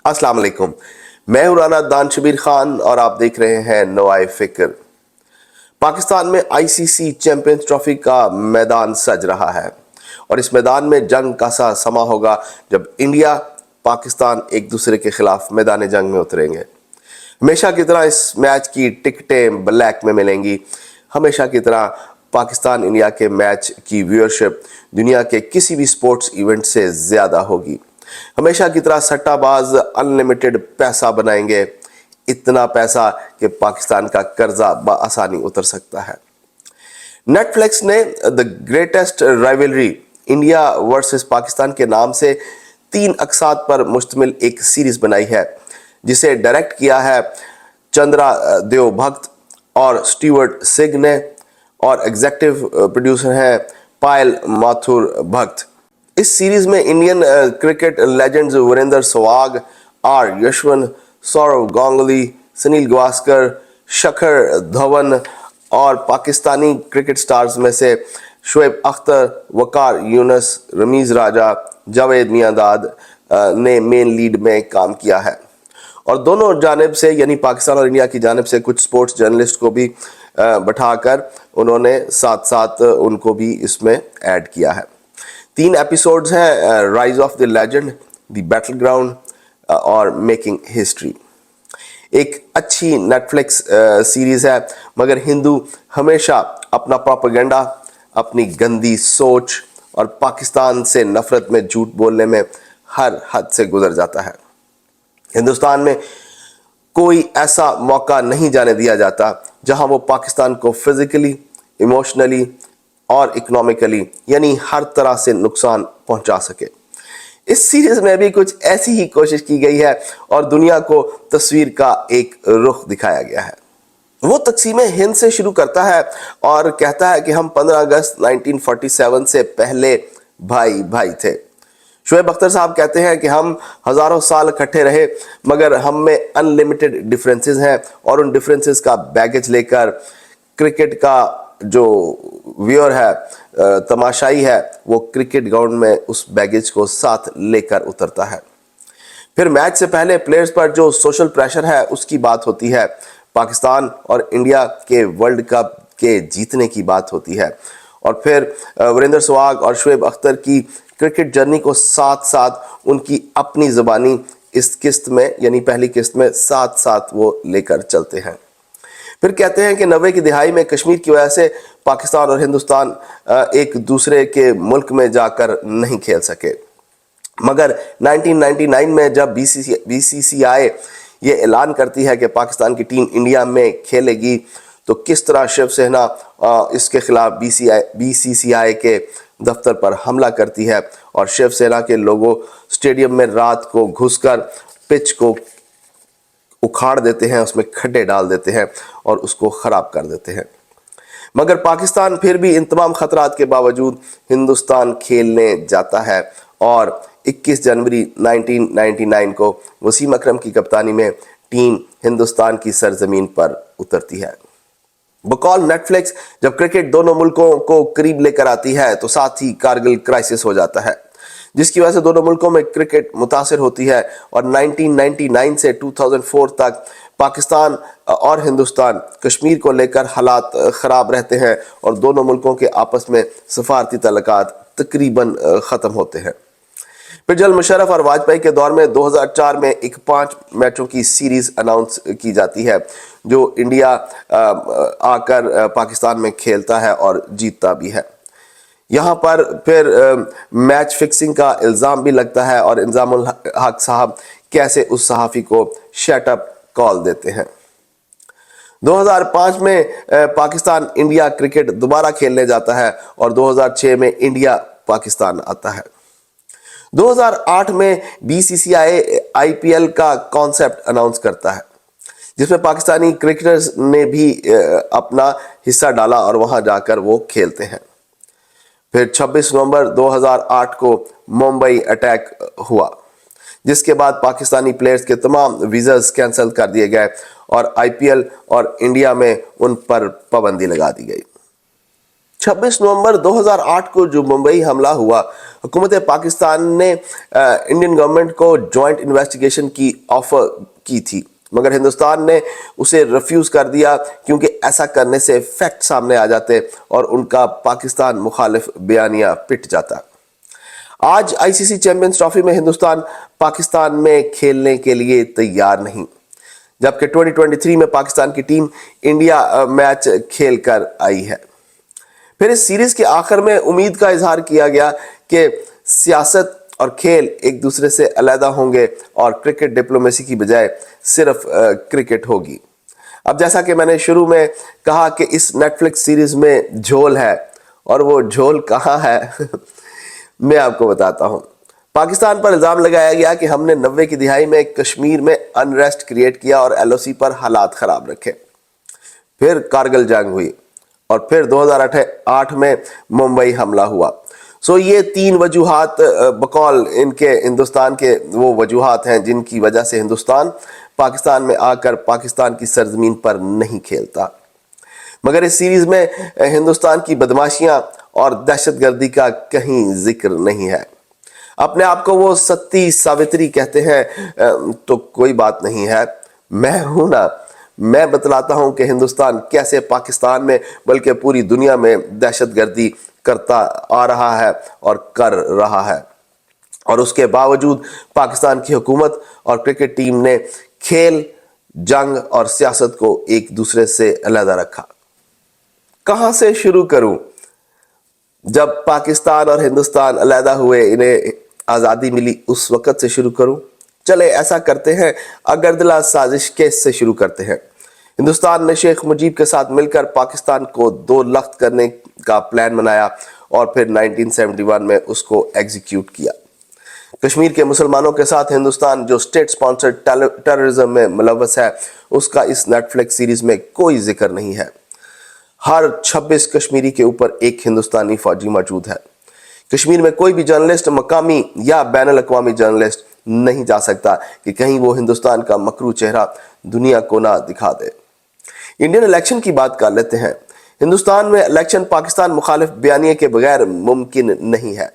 अस्सलाम वालेकुम। मैं हूं राना दान शबीर खान और आप देख रहे हैं नवाए फिक्र। पाकिस्तान में आईसीसी चैंपियंस ट्रॉफी का मैदान सज रहा है और इस मैदान में जंग का सा समा होगा जब इंडिया पाकिस्तान एक दूसरे के खिलाफ मैदान जंग में उतरेंगे। हमेशा की तरह इस मैच की टिकटें ब्लैक में मिलेंगी। हमेशा की तरह पाकिस्तान इंडिया के मैच की व्यूअरशिप दुनिया के किसी भी स्पोर्ट्स इवेंट से ज़्यादा होगी। हमेशा की तरह सट्टाबाज अनलिमिटेड पैसा बनाएंगे, इतना पैसा कि पाकिस्तान का कर्जा बआसानी उतर सकता है। नेटफ्लिक्स ने the greatest rivalry India versus Pakistan के नाम से 3 अक़सात पर मुश्तमिल एक सीरीज बनाई है, जिसे डायरेक्ट किया है चंद्रा देव भक्त और स्टीवर्ट सिंह ने और एग्जीक्यूटिव प्रोड्यूसर हैं पायल माथुर भक्त। इस सीरीज में Indian cricket legends Virender Sehwag, R Yashwant, Sourav Ganguly, Sunil Gavaskar, Shikhar Dhawan और पाकिस्तानी क्रिकेट स्टार्स में से शोएब अख्तर, वकार यूनुस, रमीज राजा, जावेद मियांदाद ने मेन लीड में काम किया है और दोनों जानिब से यानी पाकिस्तान और इंडिया की जानिब से कुछ स्पोर्ट्स जर्नलिस्ट को भी बैठाकर उन्होंने साथ साथ उनको भी इसमें ऐड किया है। 3 एपिसोड्स हैं, rise of the legend, the battle ground और मेकिंग हिस्ट्री। एक अच्छी नेटफ्लिक्स सीरीज है, मगर हिंदू हमेशा अपना प्रोपेगेंडा, अपनी गंदी सोच और पाकिस्तान से नफरत में झूठ बोलने में हर हद से गुजर जाता है। हिंदुस्तान में कोई ऐसा मौका नहीं जाने दिया जाता जहां वो पाकिस्तान को फिजिकली, इमोशनली और इकोनॉमिकली यानी हर तरह से नुकसान पहुंचा सके। इस सीरीज में भी कुछ ऐसी ही कोशिश की गई है और दुनिया को तस्वीर का एक रुख दिखाया गया है। वो तकसीम हिंद से शुरू करता है और कहता है कि हम 15 अगस्त 1947 से पहले भाई भाई थे। शोएब अख्तर साहब कहते हैं कि हम हजारों साल इकट्ठे रहे, मगर हम में अनलिमिटेड डिफरेंसेस हैं और उन डिफरेंसेस का बैगेज लेकर क्रिकेट का जो व्यूअर है, तमाशाई है, वो क्रिकेट ग्राउंड में उस बैगेज को साथ लेकर उतरता है। फिर मैच से पहले प्लेयर्स पर जो सोशल प्रेशर है उसकी बात होती है। पाकिस्तान और इंडिया के वर्ल्ड कप के जीतने की बात होती है और फिर वीरेंद्र सहवाग और शोएब अख्तर की क्रिकेट जर्नी को साथ साथ उनकी अपनी ज़बानी इस किस्त में यानी पहली किस्त में साथ साथ वो लेकर चलते हैं। फिर कहते हैं कि 90 की दिहाई में कश्मीर की वजह से पाकिस्तान और हिंदुस्तान एक दूसरे के मुल्क में जाकर नहीं खेल सके, मगर 1999 में जब बीसीसीआई ये ऐलान करती है कि पाकिस्तान की टीम इंडिया में खेलेगी, तो किस तरह शिवसेना इसके खिलाफ बीसीसीआई के दफ्तर पर हमला करती है और शिवसेना के लोगों स्टेडियम में रात को घुसकर पिच को उखाड़ देते हैं, उसमें खड्डे डाल देते हैं और उसको ख़राब कर देते हैं। मगर पाकिस्तान फिर भी इन तमाम ख़तरात के बावजूद हिंदुस्तान खेलने जाता है और 21 जनवरी 1999 को वसीम अकरम की कप्तानी में टीम हिंदुस्तान की सरजमीन पर उतरती है। बकौल नेटफ्लिक्स जब क्रिकेट दोनों मुल्कों को करीब लेकर आती है तो साथ ही कारगिल क्राइसिस हो जाता है, जिसकी वजह से दोनों मुल्कों में क्रिकेट मुतासिर होती है और 1999 से 2004 तक पाकिस्तान और हिंदुस्तान कश्मीर को लेकर हालात ख़राब रहते हैं और दोनों मुल्कों के आपस में सफारती तल्लुकात तकरीबन ख़त्म होते हैं। फिर जल मुशर्रफ और वाजपेयी के दौर में 2004 में एक 5 मैचों की सीरीज़ अनाउंस की जाती है, जो इंडिया आकर पाकिस्तान में खेलता है और जीतता भी है। यहाँ पर फिर मैच फिक्सिंग का इल्ज़ाम भी लगता है और इंजामुल हक साहब कैसे उस सहाफ़ी को शट अप कॉल देते हैं। 2005 में पाकिस्तान इंडिया क्रिकेट दोबारा खेलने जाता है और 2006 में इंडिया पाकिस्तान आता है। 2008 में बीसीसीआई आईपीएल का कॉन्सेप्ट अनाउंस करता है, जिसमें पाकिस्तानी क्रिकेटर्स ने भी अपना हिस्सा डाला और वहां जाकर वो खेलते हैं। फिर 26 नवंबर 2008 को मुंबई अटैक हुआ, जिसके बाद पाकिस्तानी प्लेयर्स के तमाम वीज़ास कैंसिल कर दिए गए और आईपीएल और इंडिया में उन पर पाबंदी लगा दी गई। 26 नवंबर 2008 को जो मुंबई हमला हुआ, हुकूमत पाकिस्तान ने इंडियन गवर्नमेंट को जॉइंट इन्वेस्टिगेशन की ऑफर की थी, मगर हिंदुस्तान ने उसे रिफ्यूज कर दिया क्योंकि ऐसा करने से फैक्ट सामने आ जाते और उनका पाकिस्तान मुखालिफ बयानिया पिट जाता। आज आईसीसी चैंपियंस ट्रॉफी में हिंदुस्तान पाकिस्तान में खेलने के लिए तैयार नहीं, जबकि 2023 में पाकिस्तान की टीम इंडिया मैच खेल कर आई है। फिर इस सीरीज के आखिर में उम्मीद का इजहार किया गया कि सियासत और खेल एक दूसरे से अलहदा होंगे और क्रिकेट डिप्लोमेसी की बजाय सिर्फ क्रिकेट होगी। अब जैसा कि मैंने शुरू में कहा कि इस नेटफ्लिक्स सीरीज में झोल है, और वो झोल कहाँ है मैं आपको बताता हूं। पाकिस्तान पर इल्जाम लगाया गया कि हमने 90 की दिहाई में कश्मीर में अनरेस्ट क्रिएट किया और एलओसी पर हालात खराब रखे। फिर कारगिल जंग हुई और फिर 2008 में मुंबई हमला हुआ। सो ये तीन वजूहात बकौल इनके हिंदुस्तान के वो वजूहात हैं जिनकी वजह से हिंदुस्तान पाकिस्तान में आकर पाकिस्तान की सरजमीन पर नहीं खेलता। मगर इस सीरीज में हिंदुस्तान की बदमाशियां और दहशतगर्दी का कहीं जिक्र नहीं है। अपने आप को वो सती सावित्री कहते हैं तो कोई बात नहीं है, मैं हूं ना, मैं बतलाता हूं कि हिंदुस्तान कैसे पाकिस्तान में बल्कि पूरी दुनिया में दहशतगर्दी करता आ रहा है और कर रहा है, और उसके बावजूद पाकिस्तान की हुकूमत और क्रिकेट टीम ने खेल, जंग और सियासत को एक दूसरे से अलग रखा। कहां से शुरू करूं? जब पाकिस्तान और हिंदुस्तान अलहदा हुए, इन्हें आज़ादी मिली, उस वक़्त से शुरू करूं? चले ऐसा करते हैं, अगरतला साजिश केस से शुरू करते हैं। हिंदुस्तान ने शेख मुजीब के साथ मिलकर पाकिस्तान को दो लख्त करने का प्लान बनाया और फिर 1971 में उसको एग्जीक्यूट किया। कश्मीर के मुसलमानों के साथ हिंदुस्तान जो स्टेट स्पॉन्सर्ड टेररिज्म में मुलव्वस है, उसका इस नेटफ्लिक्स सीरीज में कोई जिक्र नहीं है। हर 26 कश्मीरी के ऊपर एक हिंदुस्तानी फौजी मौजूद है। कश्मीर में कोई भी जर्नलिस्ट, मकामी या बैनुल अक़वामी जर्नलिस्ट नहीं जा सकता कि कहीं वो हिंदुस्तान का मकरू चेहरा दुनिया को ना दिखा दे। इंडियन इलेक्शन की बात कर लेते हैं। हिंदुस्तान में इलेक्शन पाकिस्तान मुखालिफ बयानिए के बगैर मुमकिन नहीं है।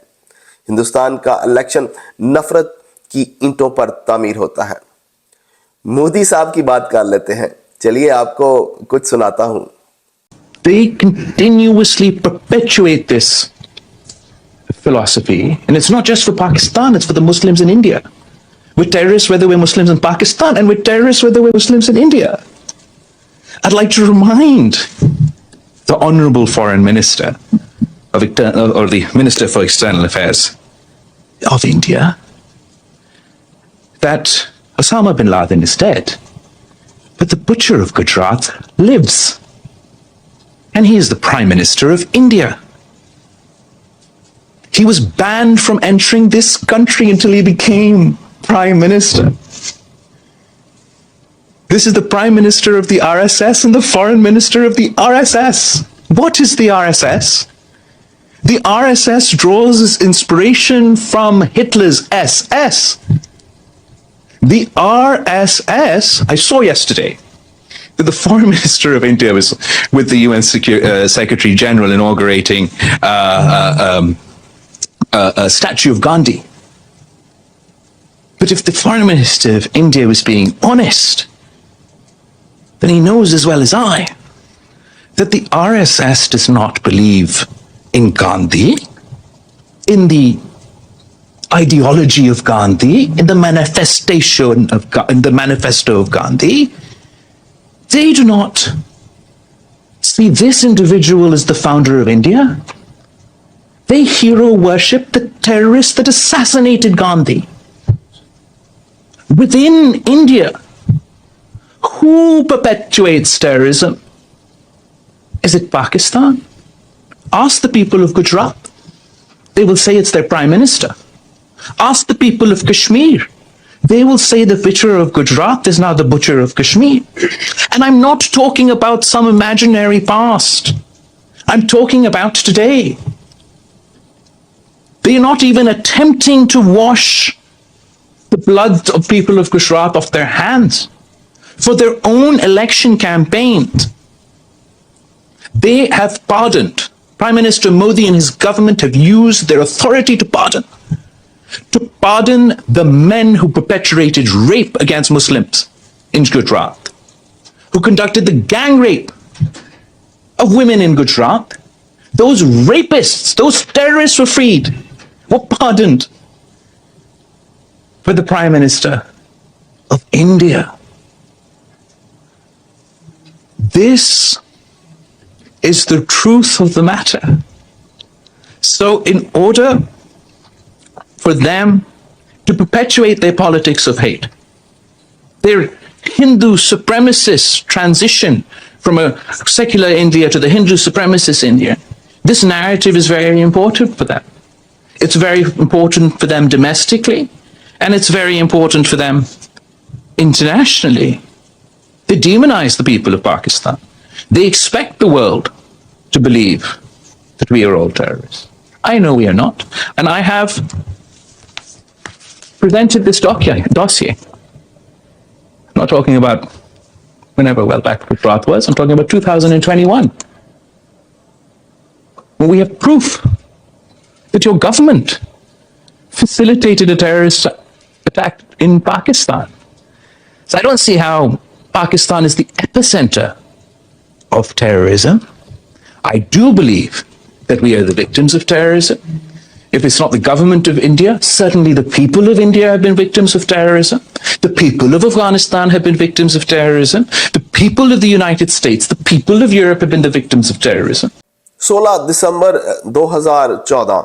हिंदुस्तान का इलेक्शन नफरत की ईंटों पर तामीर होता है। मोदी साहब की बात कर लेते हैं, चलिए आपको कुछ सुनाता हूं। They continuously perpetuate this philosophy, and it's not just for Pakistan, it's for the Muslims in India. We're terrorists whether we're Muslims in Pakistan, and we're terrorists whether we're Muslims in India. I'd like to remind the Honorable Foreign Minister or the Minister for External Affairs of India that Osama bin Laden is dead, but the butcher of Gujarat lives. And he is the Prime Minister of India. He was banned from entering this country until he became Prime Minister. This is the Prime Minister of the RSS and the Foreign Minister of the RSS. What is the RSS? The RSS draws its inspiration from Hitler's SS. The RSS, I saw yesterday, the Foreign Minister of India was with the UN Secretary General inaugurating a statue of Gandhi. But if the Foreign Minister of India was being honest, then he knows as well as I that the RSS does not believe in Gandhi, in the ideology of Gandhi, in the manifesto of Gandhi. They do not see this individual as the founder of India. They hero worship the terrorist that assassinated Gandhi. Within India, who perpetuates terrorism? Is it Pakistan? Ask the people of Gujarat. They will say it's their Prime Minister. Ask the people of Kashmir. They will say the butcher of Gujarat is now the butcher of Kashmir. And I'm not talking about some imaginary past. I'm talking about today. They are not even attempting to wash the blood of people of Gujarat off their hands for their own election campaigns. They have pardoned Prime Minister Modi and his government have used their authority to pardon the men who perpetrated rape against Muslims in Gujarat, who conducted the gang rape of women in Gujarat. Those rapists, those terrorists were freed, were pardoned. For the Prime Minister of India, this is the truth of the matter. So in order for them to perpetuate their politics of hate, their Hindu supremacist transition from a secular India to the Hindu supremacist India, this narrative is very important for them. It's very important for them domestically, and it's very important for them internationally. They demonize the people of Pakistan. They expect the world to believe that we are all terrorists. I know we are not, and I have presented this dossier. I'm not talking about whenever back Gujarat was, I'm talking about 2021. When we have proof that your government facilitated a terrorist attack in Pakistan. So I don't see how Pakistan is the epicenter of terrorism. I do believe that we are the victims of terrorism. If it's not the government of India, certainly the people of India have been victims of terrorism. The people of Afghanistan have been victims of terrorism. The people of the United States, the people of Europe have been the victims of terrorism. 16 December 2014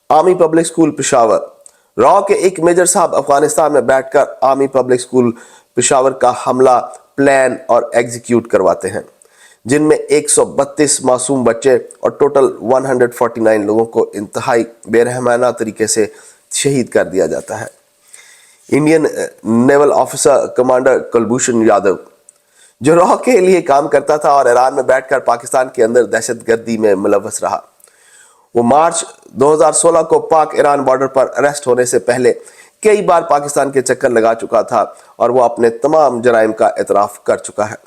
army public school Peshawar, raw के एक major साहब अफगानिस्तान में बैठकर army public school Peshawar का हमला plan और execute करवाते हैं, जिनमें 132 मासूम बच्चे और टोटल 149 लोगों को इंतहाई बेरहमाना तरीके से शहीद कर दिया जाता है। Indian naval officer commander Kulbhushan Yadav, जो रॉ के लिए काम करता था और ईरान में बैठकर पाकिस्तान के अंदर दहशतगर्दी में मुलव्वस रहा, वो मार्च 2016 को पाक ईरान बॉर्डर पर अरेस्ट होने से पहले कई बार पाकिस्तान के चक्कर लगा चुका था और वो अपने तमाम जराइम का एतराफ़ कर चुका है।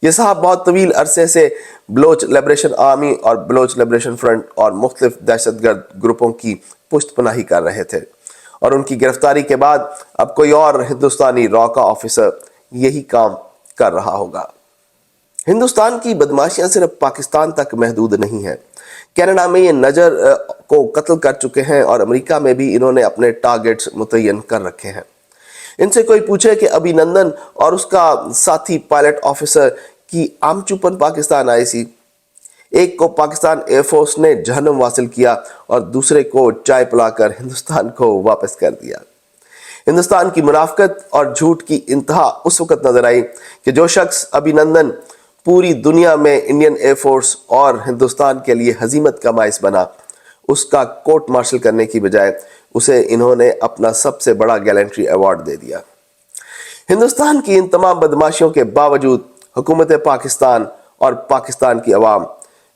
ये साहब बहुत तवील अरसे से बलोच लिबरेशन आर्मी और बलोच लिबरेशन फ्रंट और मुख्तलिफ दहशतगर्द ग्रुपों की पुष्टपनाही कर रहे थे, और उनकी गिरफ्तारी के बाद अब कोई और हिंदुस्तानी रॉ का ऑफिसर यही काम कर रहा होगा। हिंदुस्तान की बदमाशियां सिर्फ पाकिस्तान तक महदूद नहीं है। कनाडा में ये नजर को कत्ल कर चुके हैं और अमेरिका में भी इन्होंने अपने टारगेट्स मुतय्यन कर रखे हैं। इनसे कोई पूछे कि अभिनंदन और उसका साथी पायलट ऑफिसर की आमचूपन पाकिस्तान आई सी, एक को पाकिस्तान एयरफोर्स ने जहन्नम वासिल किया और दूसरे को चाय पिलाकर हिंदुस्तान को वापस कर दिया। हिंदुस्तान की मुनाफकत और झूठ की इंतहा उस वक्त नजर आई कि जो शख्स अभिनंदन पूरी दुनिया में इंडियन एयरफोर्स और हिंदुस्तान के लिए हजीमत का बाइस बना, उसका कोर्ट मार्शल करने की बजाय उसे इन्होंने अपना सबसे बड़ा गैलेंट्री अवार्ड दे दिया। हिंदुस्तान की इन तमाम बदमाशियों के बावजूद हुकूमत पाकिस्तान और पाकिस्तान की अवाम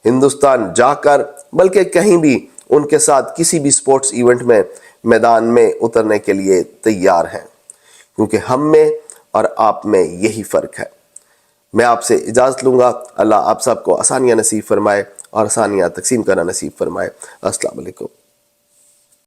हिंदुस्तान जाकर बल्कि कहीं भी उनके साथ किसी भी स्पोर्ट्स इवेंट में मैदान में उतरने के लिए तैयार हैं, क्योंकि हम में और आप में यही फ़र्क है। मैं आपसे इजाज़त लूँगा। अल्लाह आप सबको आसानियाँ नसीब फरमाए और आसानियाँ तकसीम करना नसीब फरमाए। अस्सलाम वालेकुम।